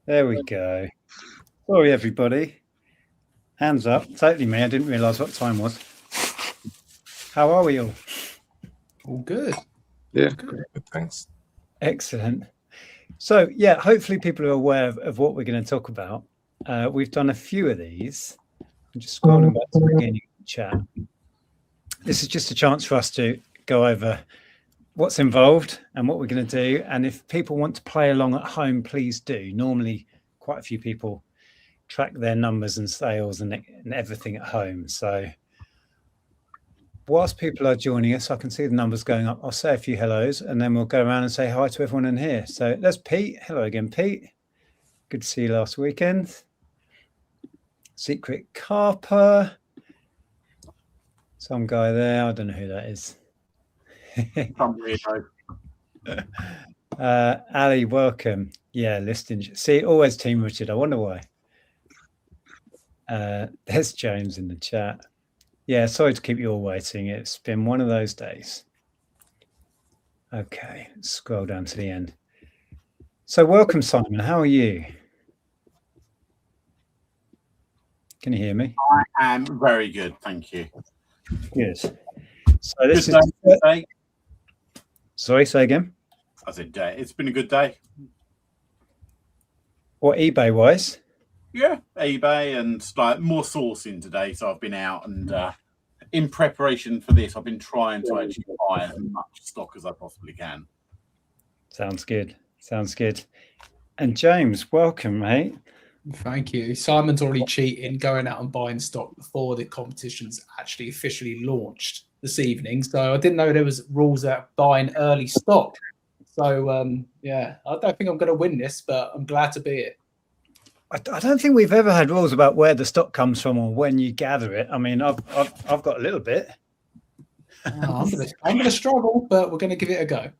There we go. Sorry, everybody. Hands up. Totally me. I didn't realise what time was. How are we all? All good. Yeah. Good. Thanks. Excellent. So, yeah, hopefully people are aware of what we're going to talk about. We've done a few of these. I'm just scrolling back to the beginning of the chat. This is just a chance for us to go over what's involved and what we're going to do. And if people want to play along at home, please do. Normally, quite a few people track their numbers and sales and everything at home. So whilst people are joining us, I can see the numbers going up. I'll say a few hellos and then we'll go around and say hi to everyone in here. So there's Pete. Hello again, Pete. Good to see you last weekend. Secret Carper. Some guy there. I don't know who that is. Ali, welcome. Yeah, listing. See, always Team Richard. I wonder why. There's James in the chat. Yeah, sorry to keep you all waiting. It's been one of those days. Okay, let's scroll down to the end. So welcome, Simon. How are you? Can you hear me? I am very good, thank you. Good. So this is... Day. Sorry, say again? I said day. It's been a good day. What, eBay-wise? Yeah, eBay and like more sourcing today. So I've been out and in preparation for this, I've been trying to actually buy as much stock as I possibly can. Sounds good. Sounds good. And James, welcome, mate. Thank you. Simon's already cheating, going out and buying stock before the competition's actually officially launched this evening. So I didn't know there was rules about buying early stock. So yeah, I don't think I'm going to win this, but I'm glad to be it. I don't think we've ever had rules about where the stock comes from or when you gather it. I mean, I've got a little bit. I'm gonna struggle, but we're going to give it a go.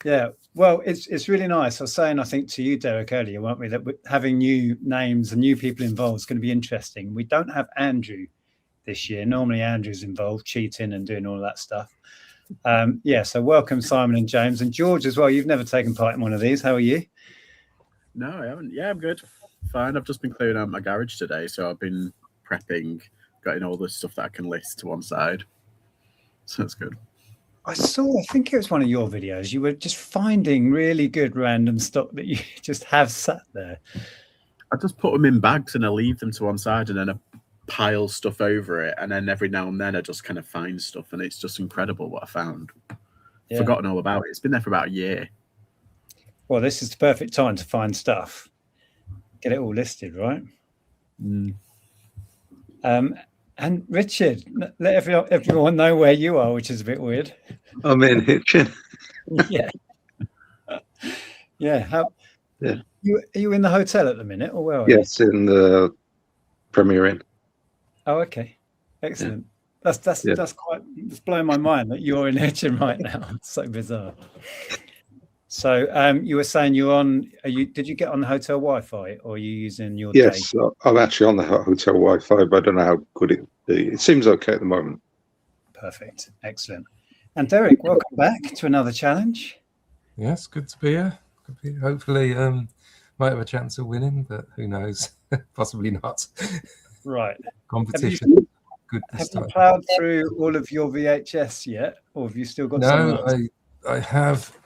Yeah, well, it's really nice. I was saying, I think to you, Derek, earlier, weren't we, that having new names and new people involved is going to be interesting. We don't have Andrew this year. Normally, Andrew's involved, cheating and doing all that stuff. Yeah, so welcome, Simon and James, and George as well. You've never taken part in one of these. How are you? No, I haven't. Yeah, I'm good. Fine. I've just been clearing out my garage today, so I've been prepping, getting all the stuff that I can list to one side. So that's good. I think it was one of your videos. You were just finding really good random stock that you just have sat there. I just put them in bags and I leave them to one side and then I pile stuff over it. And then every now and then I just kind of find stuff and it's just incredible what I found. Yeah. Forgotten all about it. It's been there for about a year. Well, this is the perfect time to find stuff. Get it all listed, right? Mm. And Richard, let everyone know where you are, which is a bit weird. I'm in Hitchin. Yeah. Yeah. Yeah. Are you in the hotel at the minute, or where are you? Yes, in the Premier Inn. Oh, okay. Excellent. Yeah. It's blowing my mind that you're in Hitchin right now. It's so bizarre. So you were saying did you get on the hotel Wi-Fi or are you using your Yes, data? I'm actually on the hotel Wi-Fi, but I don't know how good it is. It seems okay at the moment. Perfect. Excellent. And Derek, welcome back to another challenge. Yes, good to be here. Hopefully might have a chance of winning, but who knows? Possibly not. Right. Competition. Good this time. Have you plowed through all of your VHS yet? Or have you still got some? No, I have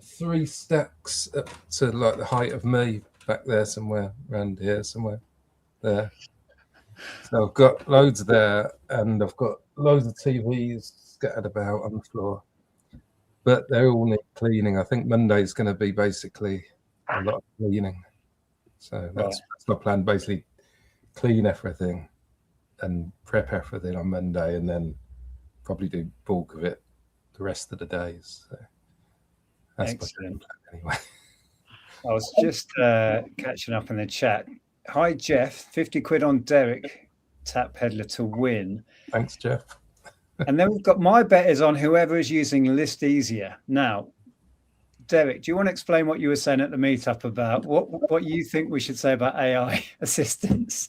3 stacks up to like the height of me back there somewhere, around here somewhere there. So I've got loads there and I've got loads of TVs scattered about on the floor, but they all need cleaning. I think Monday's going to be basically a lot of cleaning. So that's my plan, basically clean everything and prep everything on Monday and then probably do bulk of it the rest of the days. So that's excellent. Anyway. I was just catching up in the chat. Hi, Jeff. 50 quid on Derek, Tap Peddler to win. Thanks, Jeff. And then we've got my bet is on whoever is using List Easier. Now, Derek, do you want to explain what you were saying at the meetup about what you think we should say about AI assistance?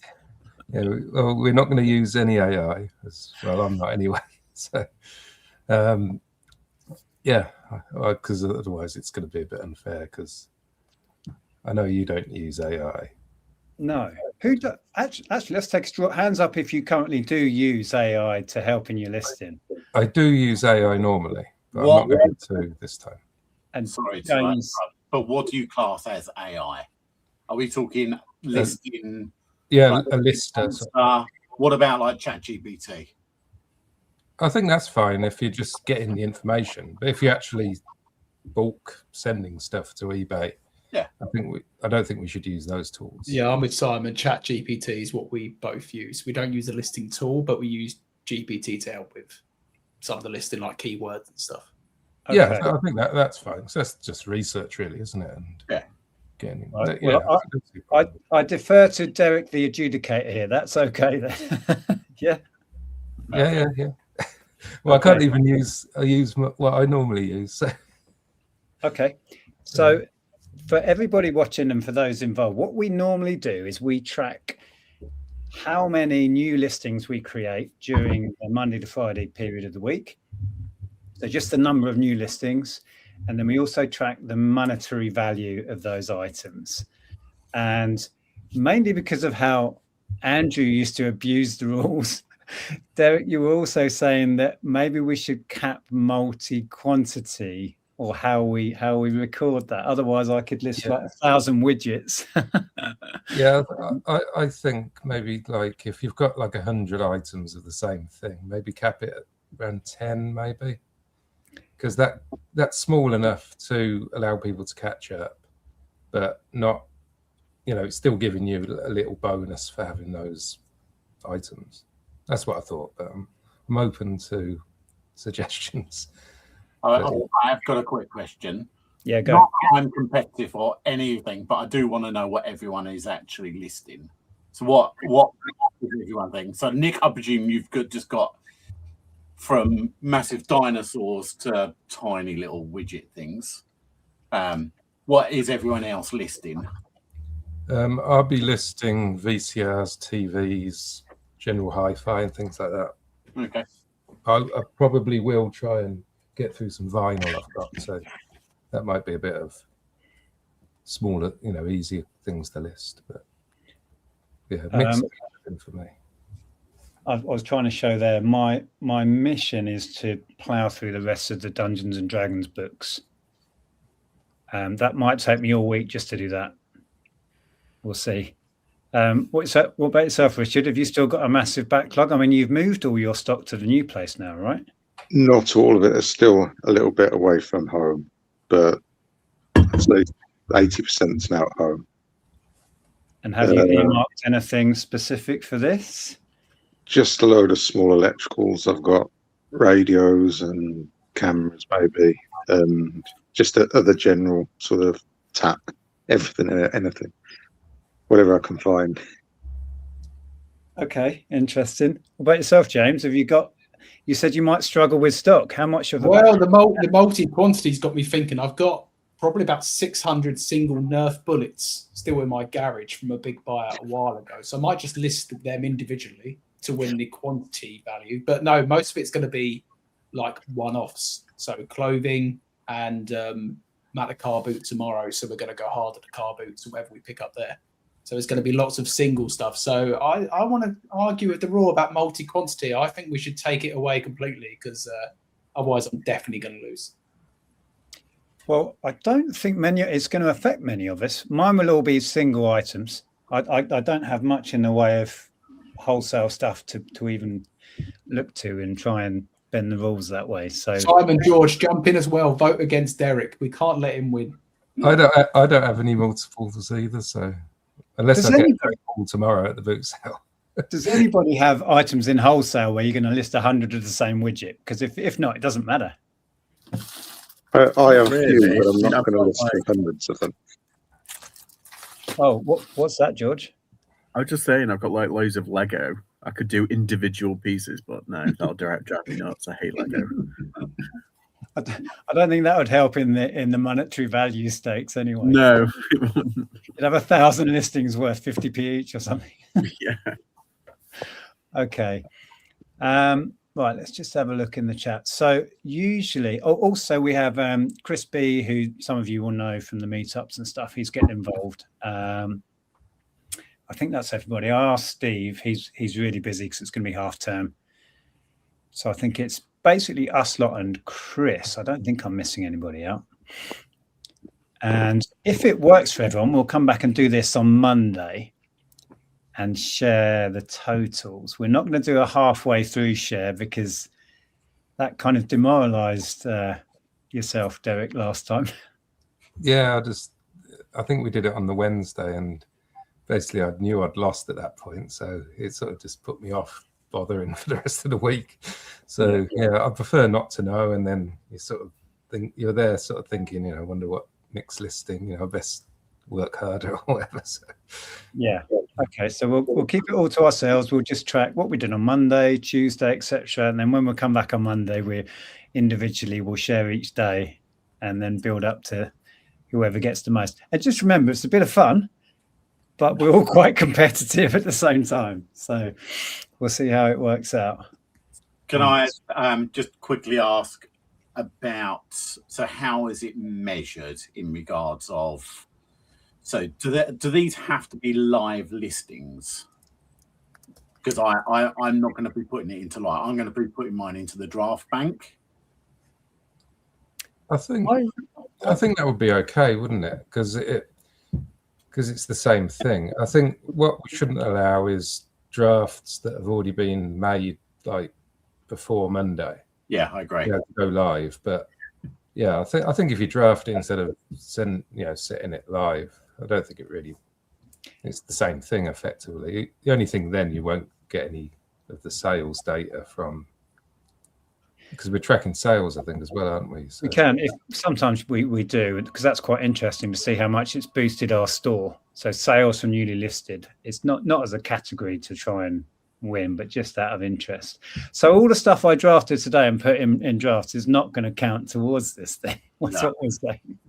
Yeah, well, we're not going to use any AI as well. I'm not anyway. So, yeah, because otherwise it's going to be a bit unfair. Because I know you don't use AI. No. Who do, actually, let's take a straw. Hands up if you currently do use AI to help in your listing. I do use AI normally, but What? I'm not going to this time. And Sorry to James, interrupt, but what do you class as AI? Are we talking listing? Yeah, like a lister. What about like ChatGPT? I think that's fine if you're just getting the information. But if you actually bulk sending stuff to eBay, yeah, I don't think we should use those tools. Yeah, I'm with Simon. ChatGPT is what we both use. We don't use a listing tool, but we use GPT to help with some of the listing, like keywords and stuff. okay. Yeah, I think that's fine. So that's just research, really, isn't it? And yeah. Getting, Right. yeah. Well, I defer to Derek, the adjudicator here. That's okay then. Yeah. Yeah. Well, Okay. I can't even use. I use what I normally use. So. Okay. So for everybody watching and for those involved, what we normally do is we track how many new listings we create during the Monday to Friday period of the week. So just the number of new listings. And then we also track the monetary value of those items. And mainly because of how Andrew used to abuse the rules, Derek, you were also saying that maybe we should cap multi-quantity or how we record that. Otherwise, I could list like 1,000 widgets. Yeah, I think maybe like if you've got like 100 items of the same thing, maybe cap it at around 10, maybe, because that's small enough to allow people to catch up, but not, it's still giving you a little bonus for having those items. That's what I thought, but I'm open to suggestions. I've got a quick question. Yeah, go. Not that I'm competitive or anything, but I do want to know what everyone is actually listing. So what is everyone thing? So Nick, I presume you've just got from massive dinosaurs to tiny little widget things. What is everyone else listing? I'll be listing VCRs, TVs, general hi-fi and things like that. Okay. I probably will try and get through some vinyl I've got, so that might be a bit of smaller, easier things to list. But yeah, mix it for me. I was trying to show there. My mission is to plow through the rest of the Dungeons and Dragons books. That might take me all week just to do that. We'll see. What about yourself, Richard? Have you still got a massive backlog? I mean, you've moved all your stock to the new place now, right? Not all of it. It's still a little bit away from home, but I'd say 80% is now at home. And have you earmarked anything specific for this? Just a load of small electricals. I've got radios and cameras, maybe, and just other general sort of tap, everything and anything, whatever I can find. Okay, interesting. What about yourself, James? Have you got? You said you might struggle with stock. How much of the? Well, the multi-quantity's got me thinking. I've got probably about 600 single Nerf bullets still in my garage from a big buyout a while ago. So I might just list them individually to win the quantity value. But no, most of it's going to be like one-offs. So clothing and at the car boot tomorrow. So we're going to go hard at the car boots or whatever we pick up there. So it's going to be lots of single stuff. So I want to argue with the Raw about multi-quantity. I think we should take it away completely because otherwise I'm definitely going to lose. Well, I don't think it's going to affect many of us. Mine will all be single items. I don't have much in the way of wholesale stuff to even look to and try and bend the rules that way. So Simon, George, jump in as well. Vote against Derek. We can't let him win. I don't have any multiples either, so unless I get all tomorrow at the boot sale. Does anybody have items in wholesale where you're going to list 100 of the same widget? Because if not, it doesn't matter. I have a few, but I'm not going to list hundreds of them. Oh, what's that, George? I was just saying, I've got like loads of Lego. I could do individual pieces, but no, that'll drive me nuts. I hate Lego. I don't think that would help in the monetary value stakes anyway. No, you'd have 1,000 listings worth 50p each or something. Yeah. Okay. Right, let's just have a look in the chat. So usually, also we have Chris B, who some of you will know from the meetups and stuff. He's getting involved. I think that's everybody. I asked Steve. He's really busy because it's going to be half term. So I think it's basically us lot and Chris. I don't think I'm missing anybody out. And if it works for everyone, we'll come back and do this on Monday and share the totals. We're not going to do a halfway through share because that kind of demoralized yourself, Derek, last time. Yeah, I think we did it on the Wednesday, and basically I knew I'd lost at that point, so it sort of just put me off bothering for the rest of the week. So yeah, I prefer not to know, and then you sort of think you're there sort of thinking, I wonder what Nick's listing, best work harder or whatever. So. Yeah. Okay. So we'll keep it all to ourselves. We'll just track what we did on Monday, Tuesday, etc. And then when we come back on Monday, we'll share each day and then build up to whoever gets the most. And just remember, it's a bit of fun, but we're all quite competitive at the same time. So we'll see how it works out. Can I just quickly ask about, so how is it measured in regards of, so do these have to be live listings? Because I'm not going to be putting it into live. I'm going to be putting mine into the draft bank. I think that would be okay, wouldn't it? Because it's the same thing. I think what we shouldn't allow is drafts that have already been made like before Monday. Yeah, I agree. To go live, but yeah, I think if you draft it instead of setting it live, I don't think it's the same thing effectively. The only thing then you won't get any of the sales data from, because we're tracking sales, I think, as well, aren't we? So. We can, if sometimes we do, because that's quite interesting to see how much it's boosted our store. So sales from newly listed, it's not as a category to try and win, but just out of interest. So all the stuff I drafted today and put in drafts is not going to count towards this thing. What's what we're saying?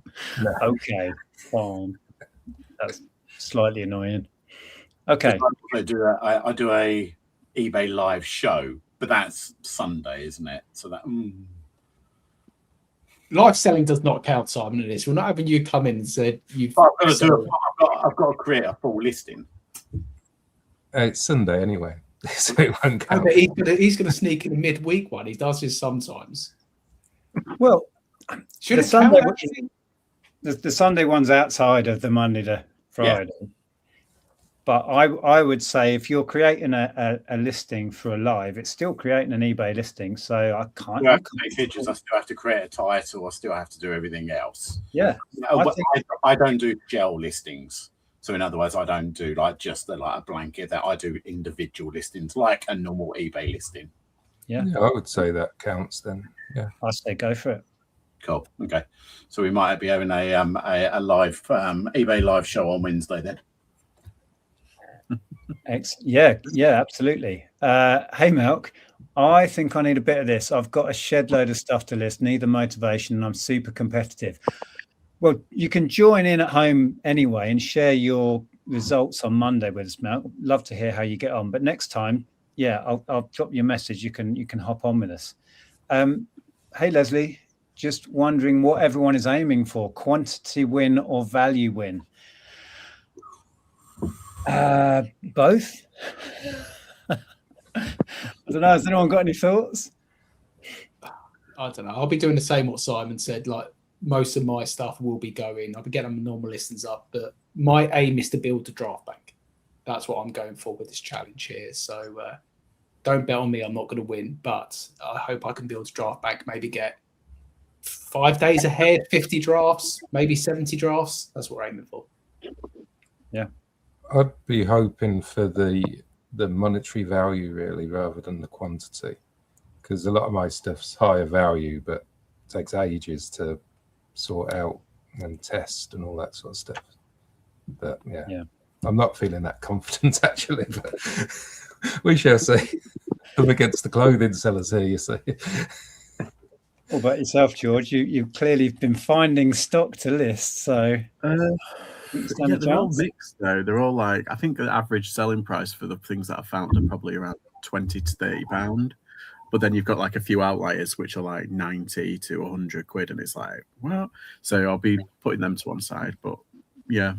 No. Okay, fine. That's slightly annoying. Okay. I do a eBay live show, but that's Sunday, isn't it? So that live selling does not count, Simon. In this, we're not having you come in and said you've. I've got to create a full listing. It's Sunday anyway, so it won't count. He's going to sneak in a midweek one. He does this sometimes. Well, should the Sunday one's outside of the Monday to Friday. Yeah. But I would say if you're creating a listing for a live, it's still creating an eBay listing. So I can't take pictures. I still have to create a title. I still have to do everything else. Yeah. I don't do gel listings. So in other words, I don't do just a blanket. That I do individual listings like a normal eBay listing. Yeah, I would say that counts then. Yeah, I say go for it. Cool. Okay, so we might be having a live eBay live show on Wednesday then. Yeah, absolutely. Hey, Milk, I think I need a bit of this. I've got a shed load of stuff to list, need the motivation, and I'm super competitive. Well, you can join in at home anyway and share your results on Monday with us, Milk. Love to hear how you get on. But next time, I'll drop you a message. You can hop on with us. Hey, Leslie, just wondering what everyone is aiming for: quantity win or value win? Both. I don't know. Has anyone got any thoughts? I don't know. I'll be doing the same what Simon said. Like most of my stuff will be going. I'll be getting my normal listings up, but my aim is to build a draft bank. That's what I'm going for with this challenge here. So don't bet on me. I'm not going to win, but I hope I can build a draft bank. Maybe get 5 days ahead, 50 drafts, maybe 70 drafts. That's what we're aiming for. Yeah. I'd be hoping for the monetary value really rather than the quantity, because a lot of my stuff's higher value but it takes ages to sort out and test and all that sort of stuff. But yeah. I'm not feeling that confident actually, but we shall see. I'm against the clothing sellers here, you see. What about yourself, George? You've clearly been finding stock to list, so they're all mixed though. They're all I think the average selling price for the things that I found are probably around £20 to £30. But then you've got like a few outliers which are like 90 to 100 quid, and it's like, well, so I'll be putting them to one side. But yeah,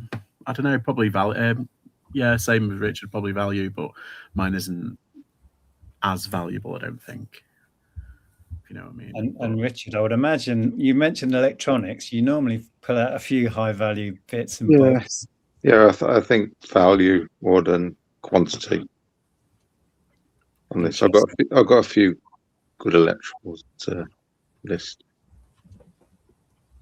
I don't know, probably value. Yeah, same as Richard, probably value, but mine isn't as valuable, I don't think. If you know what I mean. And Richard, I would imagine you mentioned electronics. You normally pull out a few high value bits and bobs. Yeah, I think value more than quantity on this. I've got a few good electricals to list.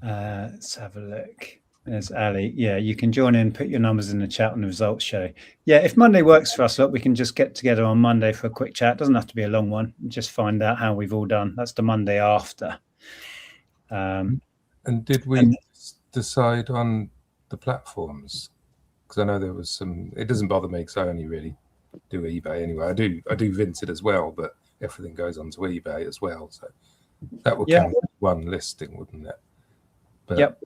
Let's have a look. There's Ali. Yeah, you can join in, put your numbers in the chat on the results show. Yeah, if Monday works for us, look, we can just get together on Monday for a quick chat. It doesn't have to be a long one. Just find out how we've all done. That's the Monday after. And did we decide on the platforms? Because I know there was some. It doesn't bother me because I only really do eBay anyway. I do Vinted as well, but everything goes onto eBay as well. So that would count as one listing, wouldn't it? But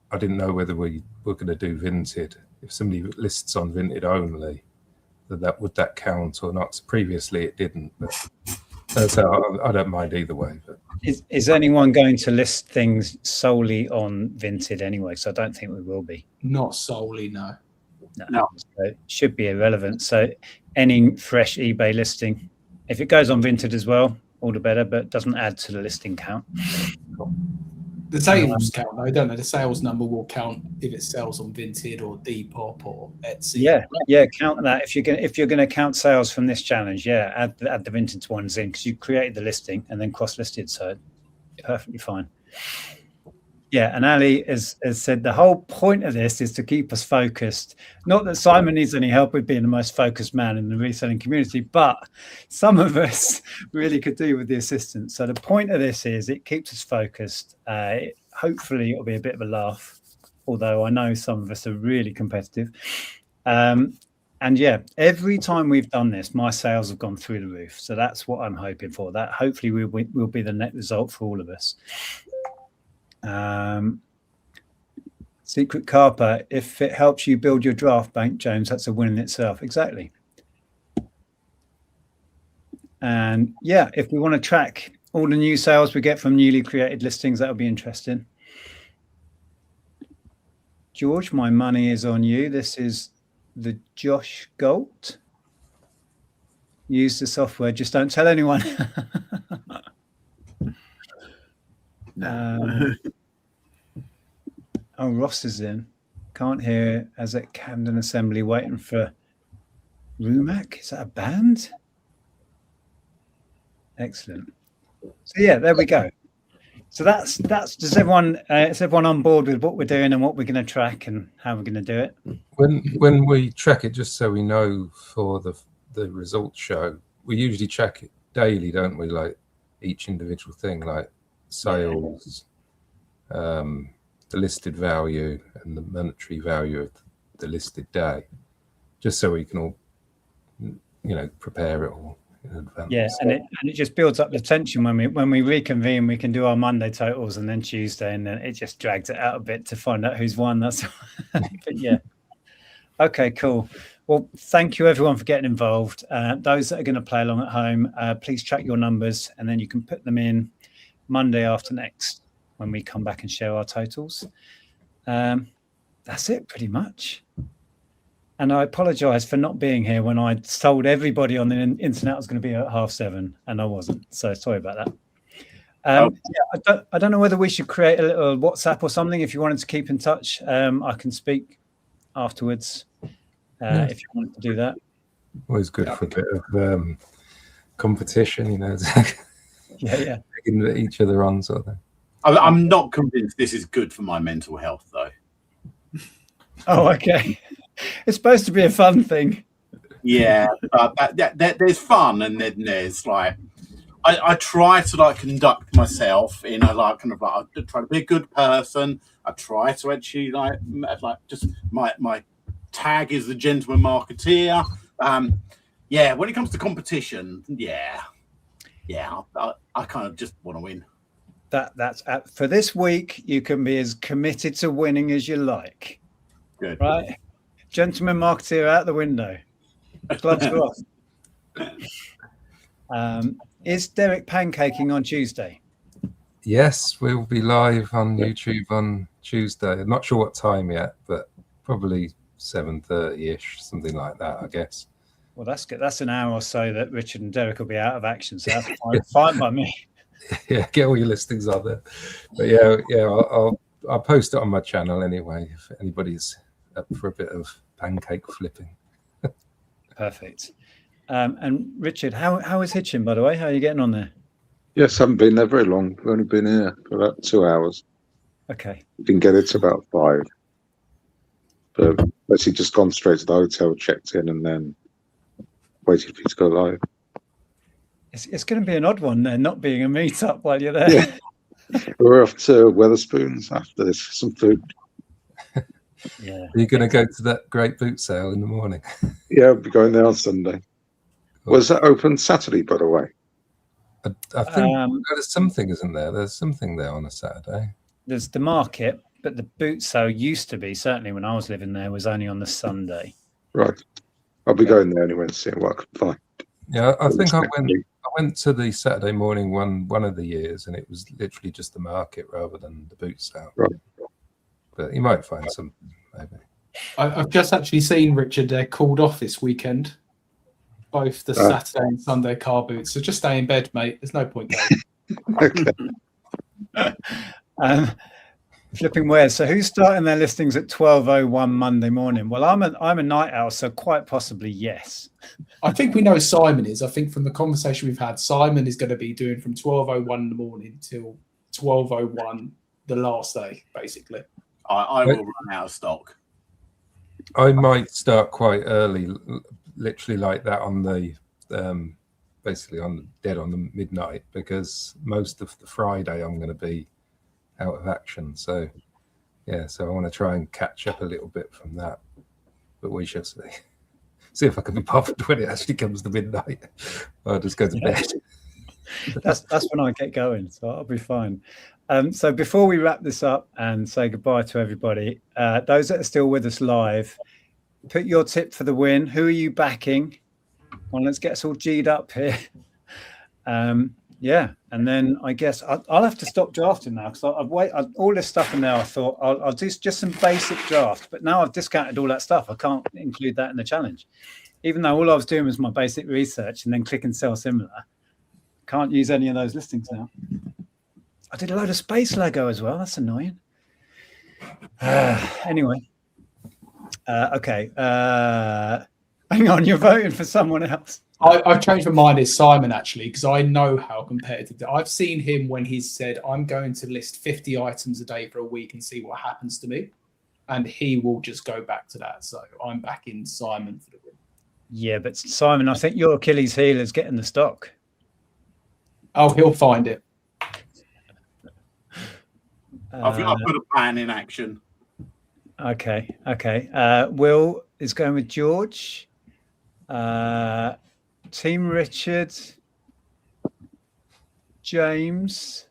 I didn't know whether we were going to do Vinted. If somebody lists on Vinted only, would that count or not? So previously it didn't, but so I don't mind either way. But is anyone going to list things solely on Vinted anyway? So I don't think we will be. Not solely, no. No. So it should be irrelevant. So any fresh eBay listing, if it goes on Vinted as well, all the better, but doesn't add to the listing count. The sales count, though, don't they? The sales number will count if it sells on Vinted or Depop or Etsy. Yeah, count that. If you're going to count sales from this challenge, add the Vinted ones in because you created the listing and then cross-listed, so perfectly fine. Yeah, and Ali has said the whole point of this is to keep us focused. Not that Simon needs any help with being the most focused man in the reselling community, but some of us really could do with the assistance. So the point of this is it keeps us focused. Hopefully it'll be a bit of a laugh, although I know some of us are really competitive. And yeah, every time we've done this, my sales have gone through the roof. So that's what I'm hoping for. That hopefully will be the net result for all of us. Secret Carper, if it helps you build your draft bank, James, that's a win in itself. Exactly. And yeah, if we want to track all the new sales we get from newly created listings, that'll be interesting. George, my money is on you. This is the Josh Galt. Use the software, just don't tell anyone. Oh, Ross is in. Can't hear as at Camden Assembly waiting for Rumac. Is that a band? Excellent. So yeah, there we go. So that's is everyone on board with what we're doing and what we're going to track and how we're going to do it? When we track it, just so we know for the results show, we usually track it daily, don't we? Like each individual thing, like sales, the listed value and the monetary value of the listed day, just so we can all, prepare it all in advance. Yeah, and it just builds up the tension when we reconvene. We can do our Monday totals and then Tuesday, and then it just drags it out a bit to find out who's won. That's but yeah. Okay, cool. Well, thank you everyone for getting involved. Those that are going to play along at home, please track your numbers, and then you can put them in Monday after next when we come back and share our totals. That's it pretty much. And I apologize for not being here when I told everybody on the internet I was going to be at 7:30 and I wasn't. So sorry about that. Yeah, I don't know whether we should create a little WhatsApp or something. If you wanted to keep in touch, I can speak afterwards if you wanted to do that. Always good for a bit of competition, Yeah. Taking each other on sort of thing. I'm not convinced this is good for my mental health, though. Oh, okay. It's supposed to be a fun thing. Yeah, there's fun, and then there's like I try to conduct myself in a I try to be a good person. I try to actually just my tag is the gentleman marketeer. Yeah, when it comes to competition, I kind of just want to win. That's for this week. You can be as committed to winning as you like. Good, right? Gentleman marketeer out the window. Gloves are off. Is Derek pancaking on Tuesday? Yes, we'll be live on YouTube on Tuesday. I'm not sure what time yet, but probably 7:30ish, something like that, I guess. Well, that's good. That's an hour or so that Richard and Derek will be out of action, so that's fine by me. Yeah, get all your listings on there. But yeah, I'll post it on my channel anyway if anybody's up for a bit of pancake flipping. Perfect. And Richard, how is Hitchin, by the way? How are you getting on there? Yes, I haven't been there very long. I've only been here for about 2 hours. Okay. Didn't get it to about 5. But basically just gone straight to the hotel, checked in, and then waited for you to go live. It's going to be an odd one then, not being a meetup while you're there. Yeah. We're off to Weatherspoons after this for some food. Yeah. Are you going to go to that great boot sale in the morning? Yeah, I'll be going there on Sunday. Was that open Saturday, by the way? I think there's something, isn't there? There's something there on a Saturday. There's the market, but the boot sale used to be, certainly when I was living there, was only on the Sunday. Right. I'll be going there anyway and seeing what I can find. Yeah, I think I went to the Saturday morning one of the years, and it was literally just the market rather than the boot sale. Right. But you might find something, maybe. I've just actually seen, Richard, they're called off this weekend. Both the Saturday and Sunday car boots. So just stay in bed, mate. There's no point going. Okay. Flipping weird. So who's starting their listings at 12:01 Monday morning? Well, I'm a night owl, so quite possibly yes. I think we know Simon is. I think from the conversation we've had, Simon is going to be doing from 12:01 in the morning till 12:01 the last day, basically. I will run out of stock. I might start quite early, literally like that on the basically on the midnight, because most of the Friday I'm going to be out of action. So yeah, so I want to try and catch up a little bit from that, but we shall see. See if I can be bothered when it actually comes to midnight. I'll just go to bed. That's when I get going, so I'll be fine. So before we wrap this up and say goodbye to everybody, those that are still with us live, put your tip for the win. Who are you backing? Well, let's get us all G'd up here. Yeah, and then I guess I'll have to stop drafting now because I've all this stuff in there. I thought I'll do just some basic draft, but now I've discounted all that stuff. I can't include that in the challenge, even though all I was doing was my basic research and then click and sell similar. Can't use any of those listings now. I did a load of space Lego as well. That's annoying. Anyway, okay. Hang on, you're voting for someone else. I've changed my mind. It's Simon, actually, because I know how competitive. I've seen him when he's said, I'm going to list 50 items a day for a week and see what happens to me. And he will just go back to that. So I'm backing Simon for the win. Yeah, but Simon, I think your Achilles heel is getting the stock. Oh, he'll find it. I've put a plan in action. Okay. Will is going with George. Team Richard. James.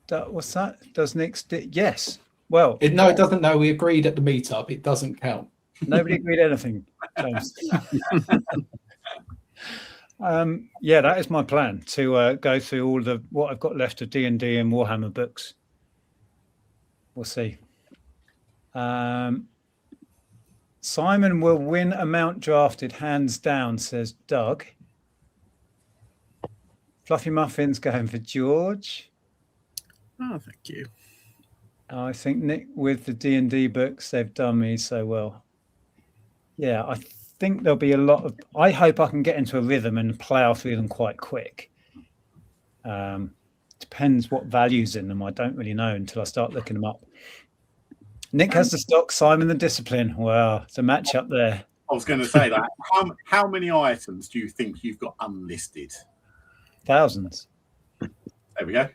What's that? Does Nick stick? Yes. Well, No, it doesn't. No, we agreed at the meetup. It doesn't count. Nobody agreed anything, James. Yeah, that is my plan, to go through all what I've got left of D&D and Warhammer books. We'll see. Simon will win amount drafted hands down, says Doug. Fluffy Muffin's going for George. Oh, thank you. I think Nick, with the D&D books, they've done me so well. Yeah, I think there'll be a lot of. I hope I can get into a rhythm and plow through them quite quick. Depends what value's in them. I don't really know until I start looking them up. Nick has the stock, Simon the discipline. Wow, it's a match up there. I was going to say that. How many items do you think you've got unlisted? Thousands. There we go.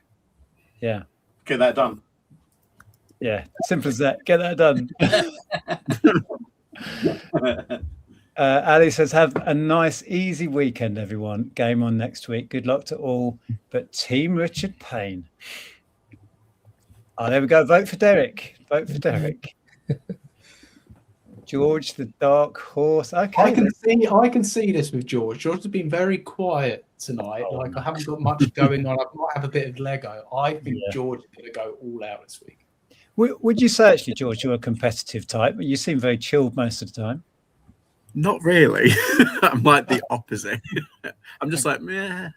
Yeah. Get that done. Yeah, simple as that. Get that done. Ali says, have a nice, easy weekend, everyone. Game on next week. Good luck to all. But Team Richard Payne. Oh, there we go. Vote for Derek. Vote for Derek. George, the dark horse. Okay. I can see this with George. George has been very quiet tonight. I haven't got much going on. I might have a bit of Lego. I think George is going to go all out this week. Would you say, actually, George, you're a competitive type? You seem very chilled most of the time. Not really. I'm like the opposite. I'm just like, meh.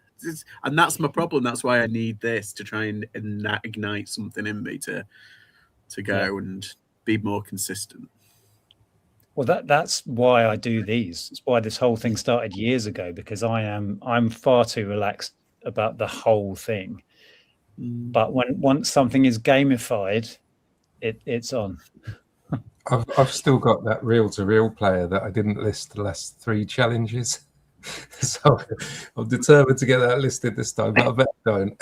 And that's my problem. That's why I need this to try and ignite something in me to go and be more consistent. Well, that's why I do these. It's why this whole thing started years ago, because I'm far too relaxed about the whole thing. But once something is gamified, it's on. I've still got that reel-to-reel player that I didn't list the last 3 challenges. So I'm determined to get that listed this time, but I bet I don't.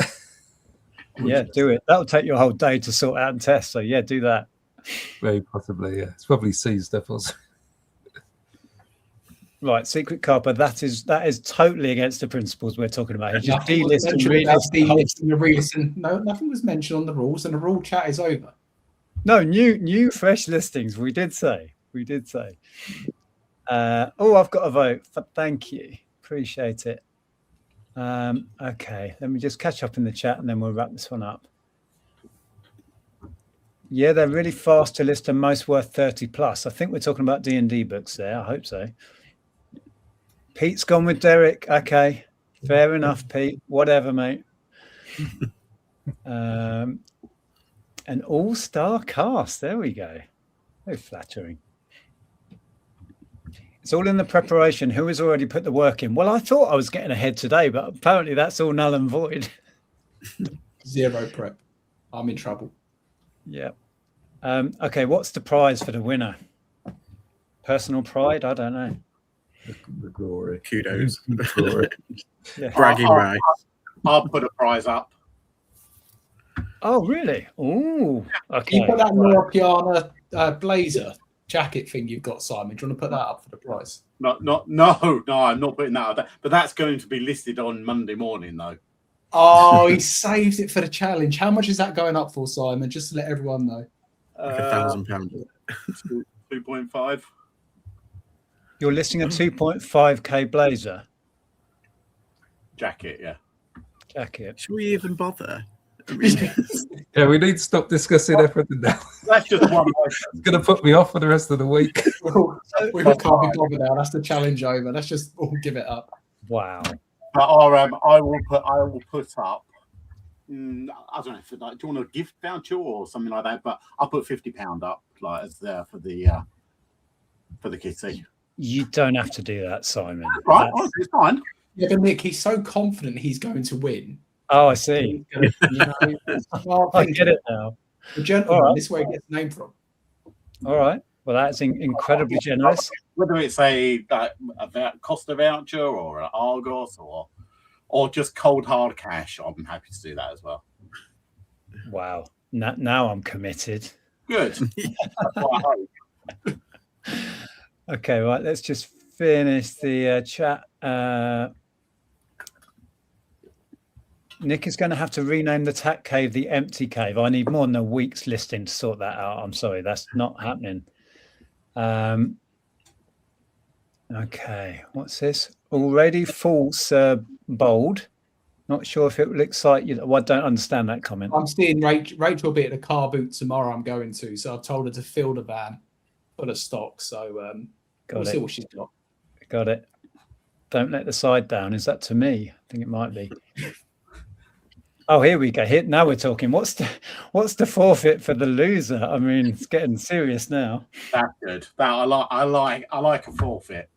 Yeah, do it. That'll take you a whole day to sort out and test. So yeah, do that. Very possibly, yeah. It's probably seized up also. Right, Secret Carper, that is totally against the principles we're talking about. Just delist and relist. No, nothing was mentioned on the rules, and the rule chat is over. No, new fresh listings. We did say. I've got a vote. Thank you. Appreciate it. Okay, let me just catch up in the chat and then we'll wrap this one up. Yeah, they're really fast to list and most worth 30 plus. I think we're talking about D&D books there. I hope so. Pete's gone with Derek. Okay, fair enough, Pete. Whatever, mate. An all-star cast. There we go. Very flattering. It's all in the preparation. Who has already put the work in? Well, I thought I was getting ahead today, but apparently that's all null and void. 0 prep. I'm in trouble. Yeah. Okay, what's the prize for the winner? Personal pride? I don't know. The glory. Kudos. Glory. Yeah. Bragging rights. I'll put a prize up. Oh, really? Oh, okay. You put that Nora Piana blazer jacket thing you've got, Simon. Do you want to put that up for the price? No, I'm not putting that up. But that's going to be listed on Monday morning, though. Oh, he saved it for the challenge. How much is that going up for, Simon? Just to let everyone know. Like £1,000. 2.5. You're listing a 2.5k blazer Jacket, yeah. jacket. Should we even bother? Yeah, we need to stop discussing everything now. That's just one. It's going to put me off for the rest of the week. We can't be bothered now. That's the challenge over. Let's just all give it up. Wow. But I will put up. I don't know if do you want a gift voucher or something like that? But I'll put £50 up, like as there for the kitty. You don't have to do that, Simon. Right, it's fine. Yeah, but Nick, he's so confident he's going to win. Oh, I see. I get it now. The gentleman, this is where he gets the name from. All right. Well, that's incredibly generous. Whether it's a Costa voucher or an Argos or just cold hard cash, I'm happy to do that as well. Wow. Now I'm committed. Good. That's what I hope. Okay, right. Let's just finish the chat. Nick is going to have to rename the Tack Cave the Empty Cave. I need more than a week's listing to sort that out. I'm sorry, that's not happening. Okay, what's this? Already false bold. Not sure if it will excite you. Well, I don't understand that comment. I'm seeing Rachel will be at the car boot tomorrow. I'm going to, so I've told her to fill the van full of stock. So we'll see what she's got. Got it. Don't let the side down. Is that to me? I think it might be. Oh, here we go. Now we're talking. What's the forfeit for the loser? I mean, it's getting serious now. That's good. I like a forfeit.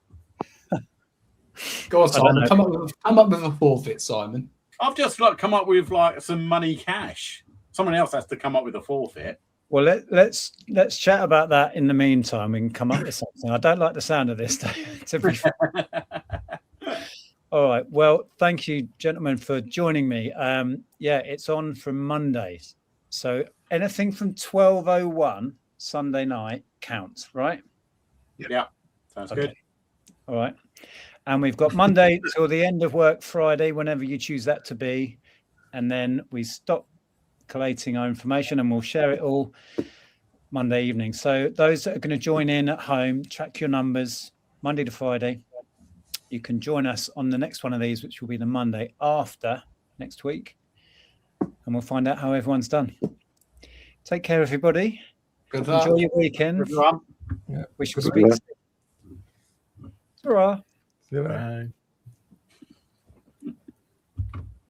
Go on, Simon. Come up with a forfeit, Simon. I've just come up with some money cash. Someone else has to come up with a forfeit. Well, let's chat about that in the meantime. We can come up with something. I don't like the sound of this, to be fair. All right. Well, thank you, gentlemen, for joining me. Yeah, it's on from Mondays. So anything from 12:01 Sunday night counts, right? Yeah. Sounds good. All right. And we've got Monday till the end of work Friday, whenever you choose that to be. And then we stop collating our information and we'll share it all Monday evening. So those that are going to join in at home, track your numbers Monday to Friday. You can join us on the next one of these, which will be the Monday after next week. And we'll find out how everyone's done. Take care, everybody. Good luck. Enjoy your weekend. Everyone. Yeah. We shall Good speak luck. soon. Ta-ra. See you later. Bye.